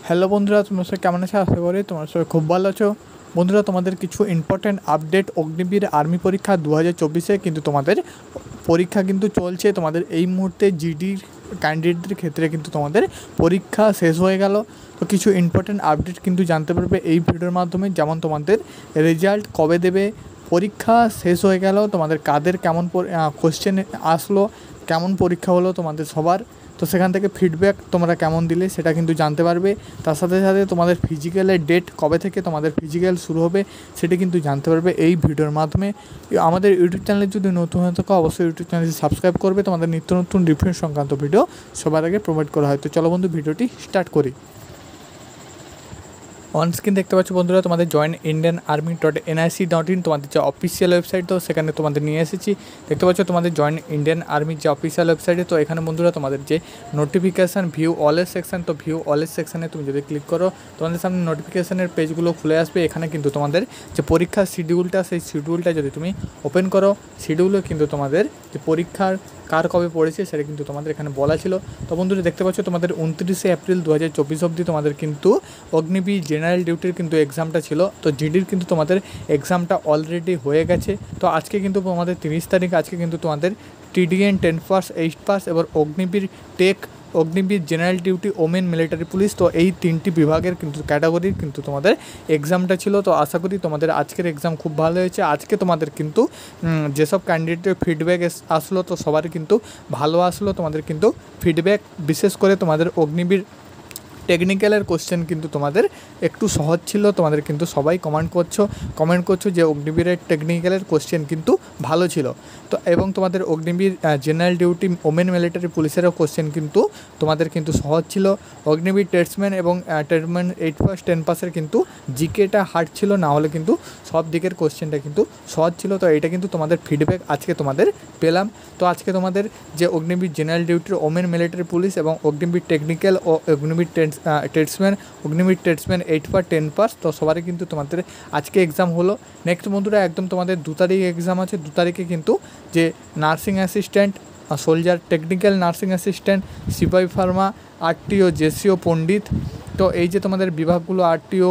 Hello বন্ধুরা, তোমরা সবাই কেমন আছো? আশা করি তোমরা সবাই খুব ভালো আছো। বন্ধুরা, তোমাদের কিছু ইম্পর্ট্যান্ট আপডেট অগ্নিবীর আর্মি পরীক্ষা 2024-এ কিন্তু তোমাদের পরীক্ষা কিন্তু চলছে। তোমাদের এই মুহূর্তে জিডির ক্যান্ডিডেটদের ক্ষেত্রে কিন্তু তোমাদের পরীক্ষা শেষ হয়ে গেল। তো কিছু ইম্পর্ট্যান্ট আপডেট কিন্তু জানতে পারবে এই ভিডিওর মাধ্যমে, যেমন তোমাদের রেজাল্ট কবে দেবে, পরীক্ষা শেষ হয়ে গেল, তোমাদের কাদের কেমন কোশ্চেন আসলো, কেমন পরীক্ষা হলো তোমাদের সবার, তো সেখান থেকে ফিডব্যাক তোমরা কেমন দিলে সেটা কিন্তু জানতে পারবে। তার সাথে সাথে তোমাদের ফিজিক্যালের ডেট কবে থেকে তোমাদের ফিজিক্যাল শুরু হবে সেটা কিন্তু জানতে পারবে এই ভিডিওর মাধ্যমে। আমাদের ইউটিউব চ্যানেলে যদি নতুন হয়ে থাকো অবশ্যই ইউটিউব চ্যানেলটি সাবস্ক্রাইব করবে। তোমাদের নিত্য নতুন ডিফেন্স সংক্রান্ত ভিডিও সবার আগে প্রোভাইড করা হয়। তো চলো বন্ধু, ভিডিওটি স্টার্ট করি। অন স্ক্রিন দেখতে পাচ্ছ বন্ধুরা, তোমাদের joinindianarmy.nic.in তোমাদের যে অফিসিয়াল ওয়েবসাইট, তো সেখানে তোমাদের নিয়ে এসেছি। দেখতে পাচ্ছ তোমাদের জয়েন ইন্ডিয়ান আর্মির যে অফিসিয়াল ওয়েবসাইটে। তো এখানে বন্ধুরা তোমাদের যে নোটিফিকেশান ভিউ অলের সেকশান, তো ভিউ অলের সেকশানে তুমি যদি ক্লিক করো তোমাদের সামনে নোটিফিকেশানের পেজগুলো খুলে আসবে। এখানে কিন্তু তোমাদের যে পরীক্ষার শিডিউলটা, সেই শিডিউলটা যদি তুমি ওপেন করো, শিডিউলে কিন্তু তোমাদের যে পরীক্ষার কার কবে পড়েছে সেটা কিন্তু তোমাদের এখানে বলা ছিল। তো বন্ধুরা দেখতে পাচ্ছ তোমাদের 29শে এপ্রিল 2024 অবধি তোমাদের কিন্তু অগ্নিবীর জেনারেল ডিউটির কিন্তু এক্সামটা ছিল। তো জিডির কিন্তু তোমাদের এক্সামটা অলরেডি হয়ে গেছে। তো আজকে কিন্তু তোমাদের 30 তারিখ, আজকে কিন্তু তোমাদের টিডিএন 10 পাস 8 পাস এবার Agniveer tech, Agniveer general duty, women military police, তো এই তিনটি বিভাগের কিন্তু ক্যাটাগরির কিন্তু তোমাদের এক্সামটা ছিল। তো আশা করি তোমাদের আজকের এক্সাম খুব ভালো হয়েছে। আজকে তোমাদের কিন্তু যেসব ক্যান্ডিডেটের ফিডব্যাক আসলো তো সবারই কিন্তু ভালো আসলো। তোমাদের কিন্তু ফিডব্যাক বিশেষ করে তোমাদের অগ্নিবীর টেকনিক্যালের কোশ্চেন কিন্তু তোমাদের একটু সহজ ছিল। তোমাদের কিন্তু সবাই কমেন্ট করছো যে অগ্নিবীরের টেকনিক্যালের কোশ্চেন কিন্তু ভালো ছিল। তো এবং তোমাদের Agniveer general duty, women military পুলিশেরও কোশ্চেন কিন্তু তোমাদের কিন্তু সহজ ছিল। অগ্নিবীর ট্রেডসম্যান এবং ট্রেডসম্যান 8 পাস 10 পাসের কিন্তু জিকেটা হার্ড ছিল, না হলে কিন্তু সব দিকের কোশ্চেনটা কিন্তু সহজ ছিল। তো এটা কিন্তু তোমাদের ফিডব্যাক আজকে তোমাদের পেলাম। তো আজকে তোমাদের যে অগ্নিবীর জেনারেল ডিউটির, ওমেন মিলিটারি পুলিশ এবং অগ্নিবীর টেকনিক্যাল ও Agniveer tradesman, Agniveer tradesman 8 pass 10 pass, তো সবারই কিন্তু তোমাদের আজকে এক্সাম হলো। নেক্সট বন্ধুরা একদম তোমাদের 2 তারিখে এক্সাম আছে। 2 তারিখে কিন্তু যে nursing assistant, soldier, technical nursing assistant, সিপাহি ফার্মা, আরটিও, জেসিও, পণ্ডিত, তো এই যে তোমাদের বিভাগগুলো আরটিও,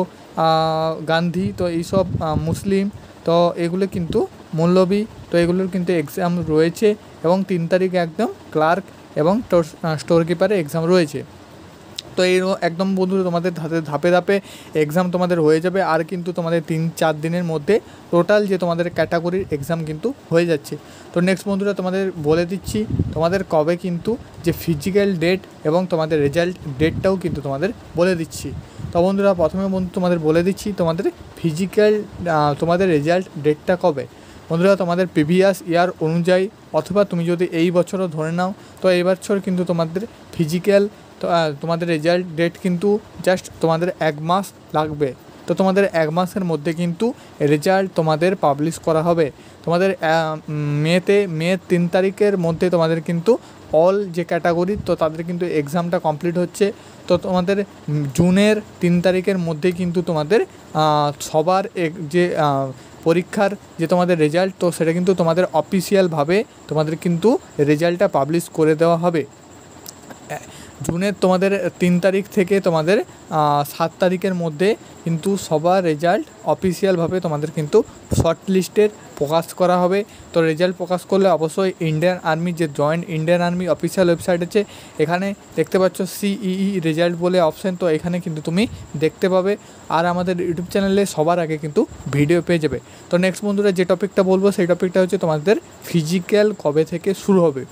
গান্ধী, তো এইসব মুসলিম, তো এগুলো কিন্তু মৌলভী, তো এগুলোর কিন্তু এক্সাম রয়েছে। এবং 3 তারিখে একদম ক্লার্ক এবং স্টোর কিপারের এক্সাম রয়েছে। তো এই একদম বন্ধুরা তোমাদের ধাপে ধাপে এক্সাম তোমাদের হয়ে যাবে। আর কিন্তু তোমাদের 3-4 দিনের মধ্যে টোটাল যে তোমাদের ক্যাটাগরির এক্সাম কিন্তু হয়ে যাচ্ছে। তো নেক্সট বন্ধুরা তোমাদের বলে দিচ্ছি তোমাদের কবে কিন্তু যে ফিজিক্যাল ডেট এবং তোমাদের রেজাল্ট ডেটটাও কিন্তু তোমাদের বলে দিচ্ছি। তো বন্ধুরা প্রথমে তোমাদের বলে দিচ্ছি তোমাদের ফিজিক্যাল তোমাদের রেজাল্ট ডেটটা কবে। বন্ধুরা তোমাদের প্রিভিয়াস ইয়ার অনুযায়ী, অথবা তুমি যদি এই বছরও ধরে নাও, তো এই বছর কিন্তু তোমাদের ফিজিক্যাল, তো তোমাদের রেজাল্ট ডেট কিন্তু জাস্ট তোমাদের 1 মাস লাগবে। তো তোমাদের 1 মাসের মধ্যে কিন্তু রেজাল্ট তোমাদের পাবলিশ করা হবে। তোমাদের মে 3 তারিখের মধ্যে তোমাদের কিন্তু অল যে ক্যাটাগরি, তো তাদের কিন্তু এক্সামটা কমপ্লিট হচ্ছে। তো তোমাদের জুনের 3 তারিখের মধ্যে কিন্তু তোমাদের সবার যে পরীক্ষার যে তোমাদের রেজাল্ট, তো সেটা কিন্তু তোমাদের অফিসিয়ালভাবে তোমাদের কিন্তু রেজাল্টটা পাবলিশ করে দেওয়া হবে। জুনের তোমাদের 3 তারিখ থেকে তোমাদের 7 তারিখের মধ্যে কিন্তু সবার রেজাল্ট অফিসিয়ালভাবে তোমাদের কিন্তু শর্ট লিস্টের প্রকাশ করা হবে। তো রেজাল্ট প্রকাশ করলে অবশ্যই ইন্ডিয়ান আর্মি যে joint Indian army official website আছে, এখানে দেখতে পাচ্ছ সিইই রেজাল্ট বলে অপশান, তো এখানে কিন্তু তুমি দেখতে পাবে। আর আমাদের ইউটিউব চ্যানেলে সবার আগে কিন্তু ভিডিও পেয়ে যাবে। তো নেক্সট বন্ধুরা যে টপিকটা বলবো সেই টপিকটা হচ্ছে তোমাদের ফিজিক্যাল কবে থেকে শুরু হবে।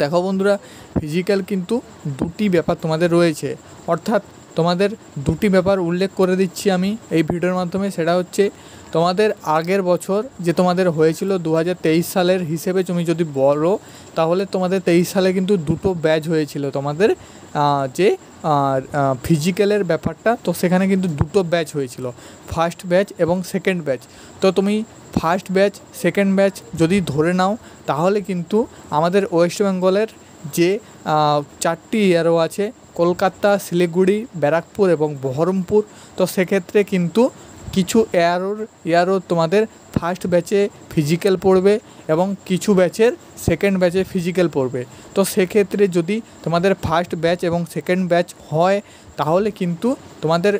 দেখো বন্ধুরা, ফিজিক্যাল কিন্তু 2টি ব্যাপার তোমাদের রয়েছে, অর্থাৎ তোমাদের 2টি ব্যাপার উল্লেখ করে দিচ্ছি আমি এই ভিডিওর মাধ্যমে। সেটা হচ্ছে তোমাদের আগের বছর যে তোমাদের হয়েছিল 2023 সালের হিসেবে তুমি যদি বলো, তাহলে তোমাদের 23 সালে কিন্তু 2টো ব্যাচ হয়েছিল তোমাদের যে ফিজিক্যালের ব্যাপারটা। তো সেখানে কিন্তু 2টো ব্যাচ হয়েছিল, ফার্স্ট ব্যাচ এবং সেকেন্ড ব্যাচ। তো তুমি ফার্স্ট ব্যাচ সেকেন্ড ব্যাচ যদি ধরে নাও, তাহলে কিন্তু আমাদের ওয়েস্ট বেঙ্গলের যে 4টি এয়ারও আছে, কলকাতা, শিলিগুড়ি, ব্যারাকপুর এবং বহরমপুর, তো সেক্ষেত্রে কিন্তু কিছু এয়ারও তোমাদের ফার্স্ট ব্যাচে ফিজিক্যাল পড়বে এবং কিছু ব্যাচের সেকেন্ড ব্যাচে ফিজিক্যাল পড়বে। তো সেক্ষেত্রে যদি তোমাদের ফার্স্ট ব্যাচ এবং সেকেন্ড ব্যাচ হয়, তাহলে কিন্তু তোমাদের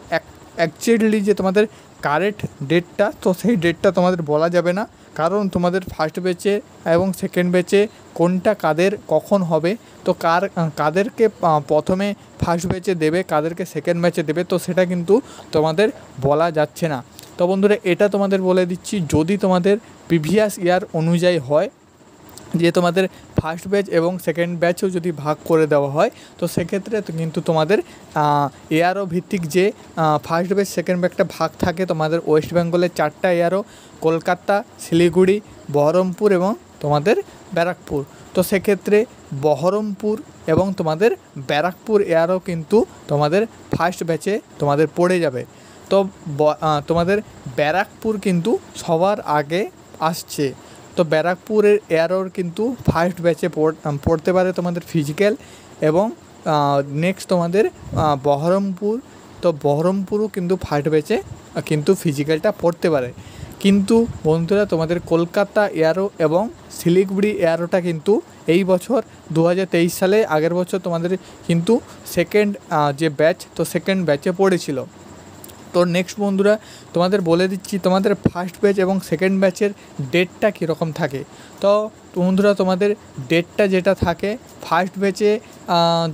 অ্যাকচুয়ালি যে তোমাদের কারেক্ট ডেটটা, তো সেই ডেটটা তোমাদের বলা যাবে না, কারণ তোমাদের ফার্স্ট ব্যাচে এবং সেকেন্ড ব্যাচে কোনটা কাদের কখন হবে, তো কাদেরকে প্রথমে ফার্স্ট ব্যাচে দেবে, কাদেরকে সেকেন্ড ব্যাচে দেবে, তো সেটা কিন্তু তোমাদের বলা যাচ্ছে না। তো বন্ধুরা এটা তোমাদের বলে দিচ্ছি, যদি তোমাদের প্রিভিয়াস ইয়ার অনুযায়ী হয় যে তোমাদের ফার্স্ট ব্যাচ এবং সেকেন্ড ব্যাচও যদি ভাগ করে দেওয়া হয়, তো সেক্ষেত্রে কিন্তু তোমাদের এআরও ভিত্তিক যে ফার্স্ট ব্যাচ সেকেন্ড ব্যাচটা ভাগ থাকে, তোমাদের ওয়েস্ট বেঙ্গলের 4টা এআরও, কলকাতা, শিলিগুড়ি, বহরমপুর এবং তোমাদের ব্যারাকপুর। তো সেক্ষেত্রে বহরমপুর এবং তোমাদের ব্যারাকপুর এআরও কিন্তু তোমাদের ফার্স্ট ব্যাচে তোমাদের পড়ে যাবে। তো তোমাদের ব্যারাকপুর কিন্তু সবার আগে আসছে। তো ব্যারাকপুরের এআরওর কিন্তু ফার্স্ট ব্যাচে পড়তে পারে তোমাদের ফিজিক্যাল, এবং নেক্সট তোমাদের বহরমপুর, তো বহরমপুরও কিন্তু ফার্স্ট ব্যাচে কিন্তু ফিজিক্যালটা পড়তে পারে। কিন্তু বন্ধুরা তোমাদের কলকাতা এআরও এবং শিলিগুড়ি এআরওটা কিন্তু এই বছর 2023 সালে, আগের বছর তোমাদের কিন্তু সেকেন্ড যে ব্যাচ, তো সেকেন্ড ব্যাচে পড়েছিল। তো নেক্সট বন্ধুরা তোমাদের বলে দিচ্ছি তোমাদের ফার্স্ট ব্যাচ এবং সেকেন্ড ব্যাচের ডেটটা কীরকম থাকে। তো বন্ধুরা তোমাদের ডেটটা যেটা থাকে, ফার্স্ট ব্যাচে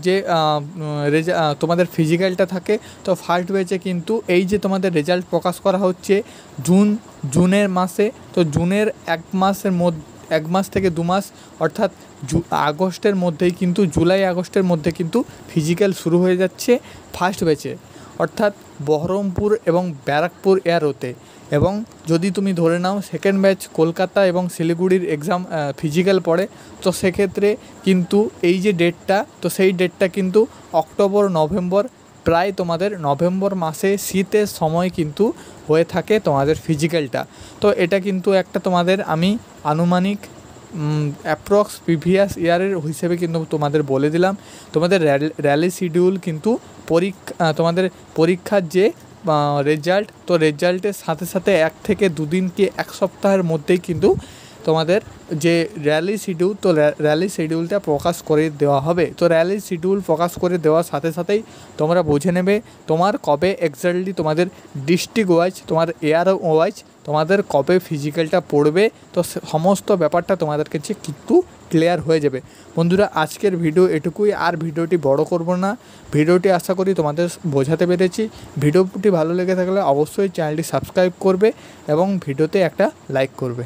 যে তোমাদের ফিজিক্যালটা থাকে, তো ফার্স্ট ব্যাচে কিন্তু এই যে তোমাদের রেজাল্ট প্রকাশ করা হচ্ছে জুনের মাসে, তো জুনের 1 মাস থেকে 2 মাস, অর্থাৎ আগস্টের মধ্যেই কিন্তু, জুলাই আগস্টের মধ্যে কিন্তু ফিজিক্যাল শুরু হয়ে যাচ্ছে ফার্স্ট ব্যাচে, অর্থাৎ বহরমপুর এবং ব্যারাকপুর এআরওতে। এবং যদি তুমি ধরে নাও সেকেন্ড ব্যাচ কলকাতা এবং শিলিগুড়ির এক্সাম ফিজিক্যাল পড়ে, তো সেক্ষেত্রে কিন্তু এই যে ডেটটা, তো সেই ডেটটা কিন্তু অক্টোবর নভেম্বর, প্রায় তোমাদের নভেম্বর মাসে শীতের সময় কিন্তু হয়ে থাকে তোমাদের ফিজিক্যালটা। তো এটা কিন্তু একটা তোমাদের আমি আনুমানিক অ্যাপ্রক্স প্রিভিয়াস ইয়ারের হিসেবে কিন্তু তোমাদের বলে দিলাম। তোমাদের র্যালি শিডিউল কিন্তু তোমাদের পরীক্ষার যে রেজাল্ট, তো রেজাল্টের সাথে সাথে 1 থেকে 2 দিন কি 1 সপ্তাহের মধ্যেই কিন্তু তোমাদের যে র্যালি শিডিউল, তো র্যালি শিডিউলটা প্রকাশ করে দেওয়া হবে। তো র্যালি শিডিউল প্রকাশ করে দেওয়ার সাথে সাথেই তোমরা বুঝে নেবে তোমার কবে এক্স্যাক্টলি তোমাদের ডিস্ট্রিক্ট ওয়াইজ, তোমার এআরও ওয়াইজ তোমাদের কবে ফিজিক্যালটা পড়বে। তো সমস্ত ব্যাপারটা তোমাদের কাছে কিন্তু ক্লিয়ার হয়ে যাবে। বন্ধুরা আজকের ভিডিও এটুকুই, আর ভিডিওটি বড় করব না। ভিডিওটি আশা করি তোমাদের বোঝাতে পেরেছি। ভিডিওটি ভালো লেগে থাকলে অবশ্যই চ্যানেলটি সাবস্ক্রাইব করবে এবং ভিডিওতে একটা লাইক করবে।